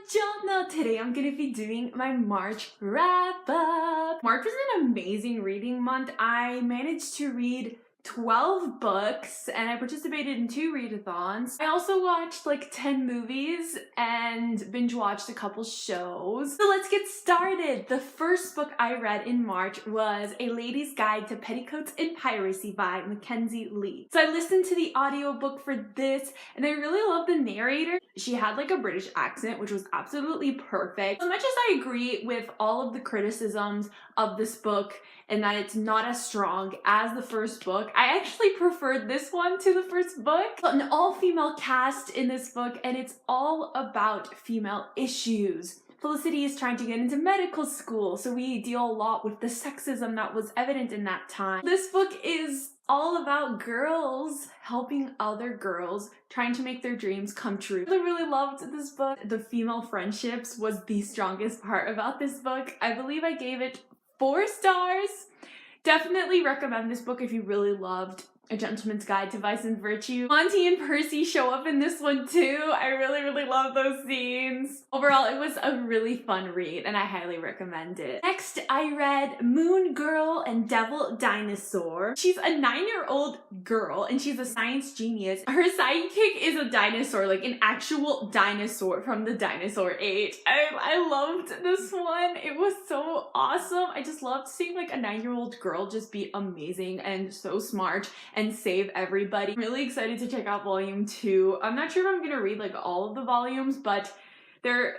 Buongiorno! Today I'm gonna be doing my March wrap-up. March was an amazing reading month. I managed to read 12 books and I participated in 2 readathons. I also watched like 10 movies and binge watched a couple shows. So let's get started. The first book I read in March was A Lady's Guide to Petticoats and Piracy by Mackenzie Lee. So I listened to the audiobook for this and I really love the narrator. She had like a British accent, which was absolutely perfect. As much as I agree with all of the criticisms of this book and that it's not as strong as the first book, I actually preferred this one to the first book. An all-female cast in this book and it's all about female issues. Felicity is trying to get into medical school, so we deal a lot with the sexism that was evident in that time. This book is all about girls helping other girls, trying to make their dreams come true. I really loved this book. The female friendships was the strongest part about this book. I believe I gave it 4 stars. Definitely recommend this book if you really loved A Gentleman's Guide to Vice and Virtue. Monty and Percy show up in this one too. I really love those scenes. Overall, it was a really fun read and I highly recommend it. Next, I read Moongirl and Devil Dinosaur. She's a 9-year-old girl and she's a science genius. Her sidekick is a dinosaur, like an actual dinosaur from the dinosaur age. I loved this one. It was so awesome. I just loved seeing like a 9-year-old girl just be amazing and so smart and save everybody. I'm really excited to check out volume 2. I'm not sure if I'm gonna read like all of the volumes, but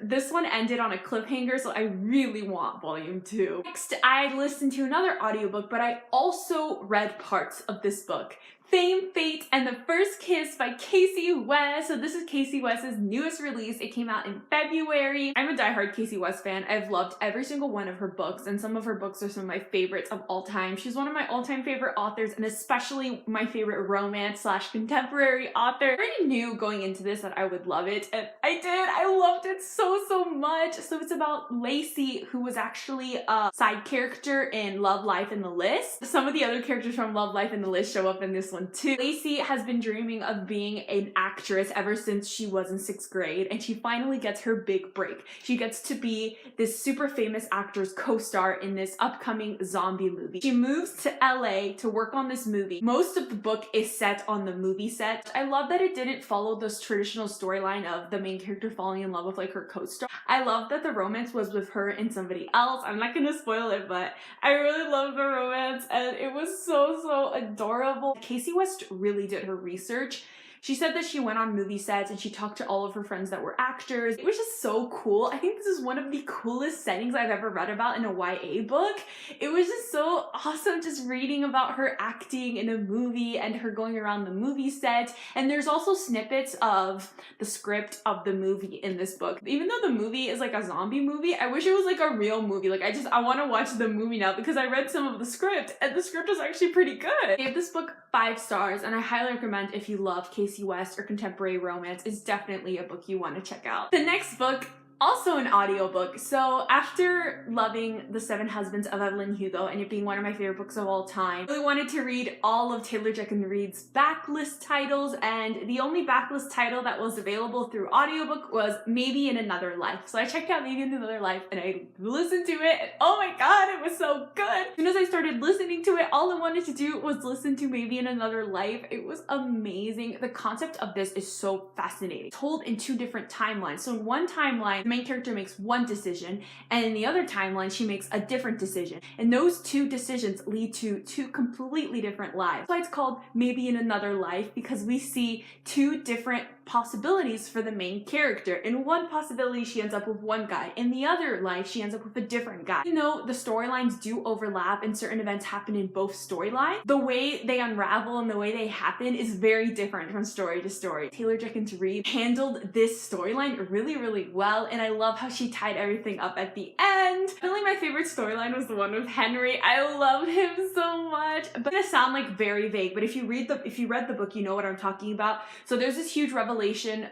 this one ended on a cliffhanger, so I really want volume 2. Next, I listened to another audiobook, but I also read parts of this book. Fame, Fate, and the First Kiss by Casey West. So this is Casey West's newest release. It came out in February. I'm a diehard Casey West fan. I've loved every single one of her books, and some of her books are some of my favorites of all time. She's one of my all-time favorite authors, and especially my favorite romance/contemporary author. I already knew going into this that I would love it, and I did. I loved it so much. So it's about Lacey, who was actually a side character in Love, Life, and the List. Some of the other characters from Love, Life, and the List show up in this one too. Lacey has been dreaming of being an actress ever since she was in 6th grade, and she finally gets her big break. She gets to be this super famous actor's co-star in this upcoming zombie movie. She moves to LA to work on this movie. Most of the book is set on the movie set. I love that it didn't follow this traditional storyline of the main character falling in love with like her co-star. I love that the romance was with her and somebody else. I'm not gonna spoil it, but I really love the romance and it was so adorable. Casey West really did her research. She said that she went on movie sets and she talked to all of her friends that were actors. It was just so cool. I think this is one of the coolest settings I've ever read about in a YA book. It was just so awesome just reading about her acting in a movie and her going around the movie set. And there's also snippets of the script of the movie in this book. Even though the movie is like a zombie movie, I wish it was like a real movie. Like I want to watch the movie now because I read some of the script and the script was actually pretty good. I gave this book 5 stars and I highly recommend if you love Casey West or contemporary romance. Is definitely a book you want to check out. The next book, also an audiobook. So after loving The 7 Husbands of Evelyn Hugo and it being one of my favorite books of all time, I really wanted to read all of Taylor Jenkins Reid's backlist titles, and the only backlist title that was available through audiobook was Maybe in Another Life. So I checked out Maybe in Another Life and I listened to it and oh my god, it was so good. As soon as I started listening to it, all I wanted to do was listen to Maybe in Another Life. It was amazing. The concept of this is so fascinating. Told in 2 different timelines. So in one timeline, main character makes one decision, and in the other timeline she makes a different decision, and those 2 decisions lead to 2 completely different lives. That's why it's called Maybe in Another Life, because we see 2 different possibilities for the main character. In one possibility she ends up with one guy, in the other life she ends up with a different guy. Even though the storylines do overlap and certain events happen in both storylines, the way they unravel and the way they happen is very different from story to story. Taylor Jenkins Reid handled this storyline really well, and I love how she tied everything up at the end. Really, my favorite storyline was the one with Henry. I love him so much. But it's gonna sound like very vague, but if you read the book, you know what I'm talking about. So there's this huge revelation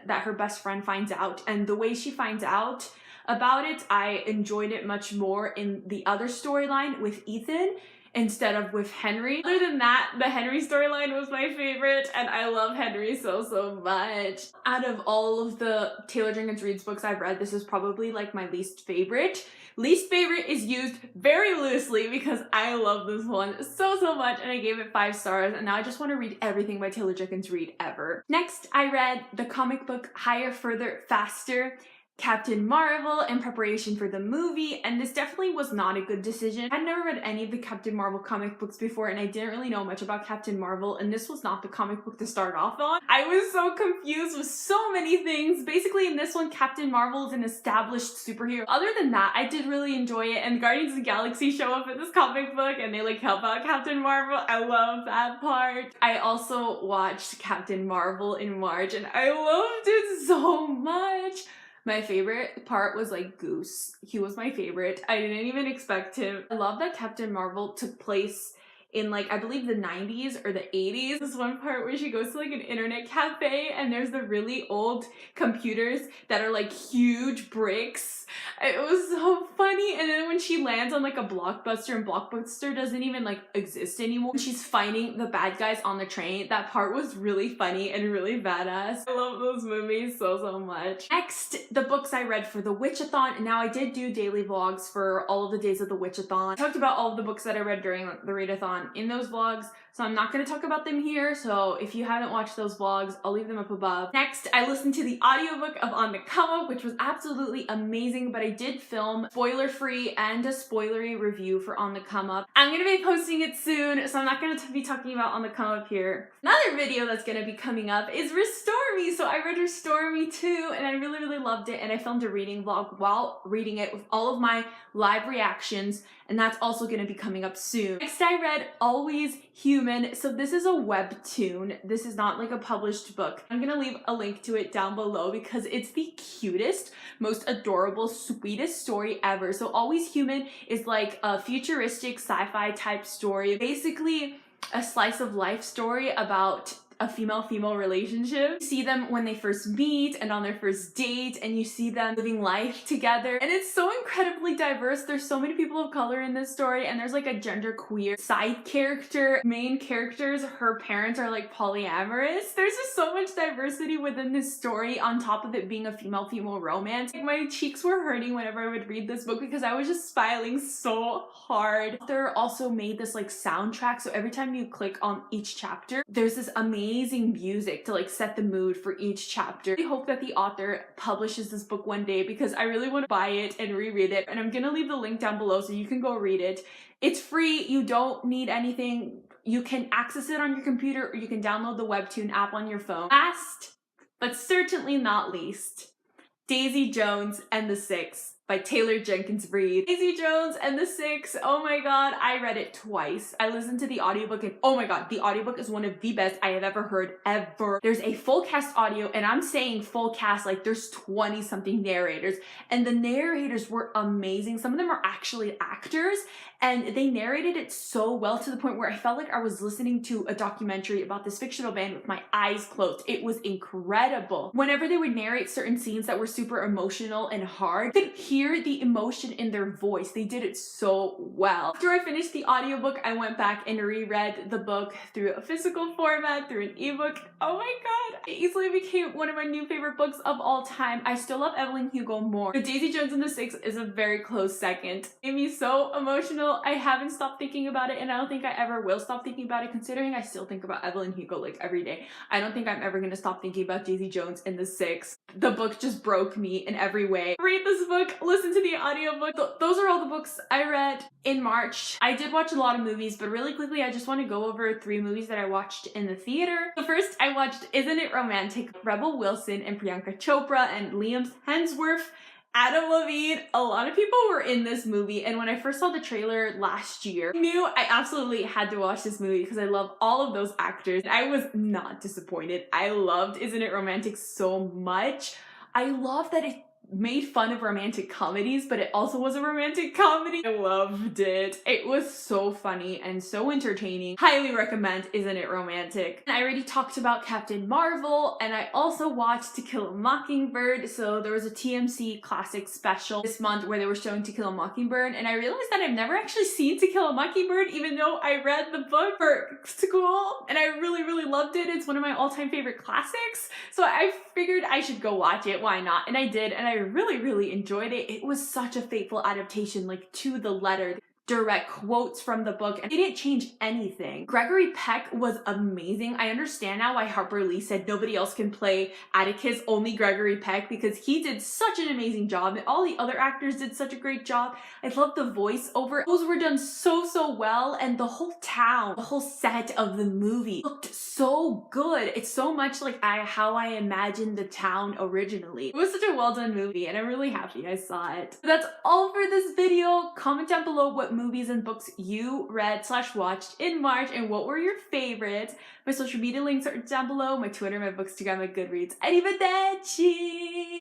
that her best friend finds out, and the way she finds out about it, I enjoyed it much more in the other storyline with Ethan. instead of with Henry. Other than that, the Henry storyline was my favorite, and I love Henry so much. Out of all of the Taylor Jenkins Reid's books I've read, this is probably like my least favorite. Least favorite is used very loosely because I love this one so much, and I gave it 5 stars, and now I just want to read everything by Taylor Jenkins Reid ever. Next, I read the comic book Higher, Further, Faster, Captain Marvel in preparation for the movie, and this definitely was not a good decision. I'd never read any of the Captain Marvel comic books before, and I didn't really know much about Captain Marvel, and this was not the comic book to start off on. I was so confused with so many things. Basically, in this one, Captain Marvel is an established superhero. Other than that, I did really enjoy it, and Guardians of the Galaxy show up in this comic book, and they like help out Captain Marvel. I love that part. I also watched Captain Marvel in March, and I loved it so much. My favorite part was like Goose. He was my favorite. I didn't even expect him. I love that Captain Marvel took place in like, I believe the 90s or the 80s. This one part where she goes to like an internet cafe and there's the really old computers that are like huge bricks. It was so funny. And then when she lands on like a Blockbuster, and Blockbuster doesn't even like exist anymore, she's fighting the bad guys on the train. That part was really funny and really badass. I love those movies so much. Next, the books I read for the Witchathon. Now I did do daily vlogs for all of the days of the Witchathon. I talked about all of the books that I read during the readathon in those vlogs, so I'm not going to talk about them here. So if you haven't watched those vlogs, I'll leave them up above. Next, I listened to the audiobook of On the Come Up, which was absolutely amazing, but I did film spoiler-free and a spoilery review for On the Come Up. I'm going to be posting it soon, so I'm not going to be talking about On the Come Up here. Another video that's going to be coming up is Restore Me. So I read Restore Me too, and I really loved it, and I filmed a reading vlog while reading it with all of my live reactions, and that's also going to be coming up soon. Next, I read Always Human. So this is a webtoon. This is not like a published book. I'm going to leave a link to it down below because it's the cutest, most adorable, sweetest story ever. So Always Human is like a futuristic sci-fi type story. Basically, a slice of life story about a female-female relationship. You see them when they first meet and on their first date, and you see them living life together. And it's so incredibly diverse. There's so many people of color in this story, and there's like a genderqueer side character. Main characters, her parents are like polyamorous. There's just so much diversity within this story on top of it being a female-female romance. Like, my cheeks were hurting whenever I would read this book because I was just smiling so hard. The author also made this like soundtrack, so every time you click on each chapter, there's this amazing music to like set the mood for each chapter. I hope that the author publishes this book one day because I really want to buy it and reread it, and I'm gonna leave the link down below so you can go read it. It's free. You don't need anything. You can access it on your computer, or you can download the Webtoon app on your phone. Last, but certainly not least, Daisy Jones and the Six by Taylor Jenkins Reid. Daisy Jones and the Six, oh my god, I read it twice. I listened to the audiobook, and oh my god, the audiobook is one of the best I have ever heard, ever. There's a full cast audio, and I'm saying full cast like there's 20 something narrators, and the narrators were amazing. Some of them are actually actors, and they narrated it so well to the point where I felt like I was listening to a documentary about this fictional band with my eyes closed. It was incredible. Whenever they would narrate certain scenes that were super emotional and hard, you could hear the emotion in their voice. They did it so well. After I finished the audiobook, I went back and reread the book through a physical format, through an ebook. Oh my god, it easily became one of my new favorite books of all time. I still love Evelyn Hugo more, but Daisy Jones and the Six is a very close second. It made me so emotional. I haven't stopped thinking about it, and I don't think I ever will stop thinking about it, considering I still think about Evelyn Hugo like every day. I don't think I'm ever gonna stop thinking about Daisy Jones and the Six. The book just broke me in every way. Read this book, listen to the audiobook. Those are all the books I read in March. I did watch a lot of movies, but really quickly I just want to go over 3 movies that I watched in the theater. So first, I watched Isn't It Romantic? Rebel Wilson and Priyanka Chopra and Liam Hemsworth, Adam Levine. A lot of people were in this movie, and when I first saw the trailer last year, I knew I absolutely had to watch this movie because I love all of those actors. I was not disappointed. I loved Isn't It Romantic so much. I love that it made fun of romantic comedies, but it also was a romantic comedy. I loved it. It was so funny and so entertaining. Highly recommend Isn't It Romantic? And I already talked about Captain Marvel, and I also watched To Kill a Mockingbird. So there was a TMC Classic special this month where they were showing To Kill a Mockingbird, and I realized that I've never actually seen To Kill a Mockingbird, even though I read the book for school, and I really, really loved it. It's one of my all-time favorite classics, so I figured I should go watch it. Why not? And I did, and I really, really enjoyed it. It was such a faithful adaptation, like to the letter. Direct quotes from the book, and it didn't change anything. Gregory Peck was amazing. I understand now why Harper Lee said nobody else can play Atticus, only Gregory Peck, because he did such an amazing job, and all the other actors did such a great job. I love the voiceover. Those were done so, so well, and the whole town, the whole set of the movie looked so good. It's so much like how I imagined the town originally. It was such a well done movie, and I'm really happy I saw it. So that's all for this video. Comment down below what movies and books you read/watched in March and what were your favorites. My social media links are down below, my Twitter, my Bookstagram, my Goodreads. Arrivederci!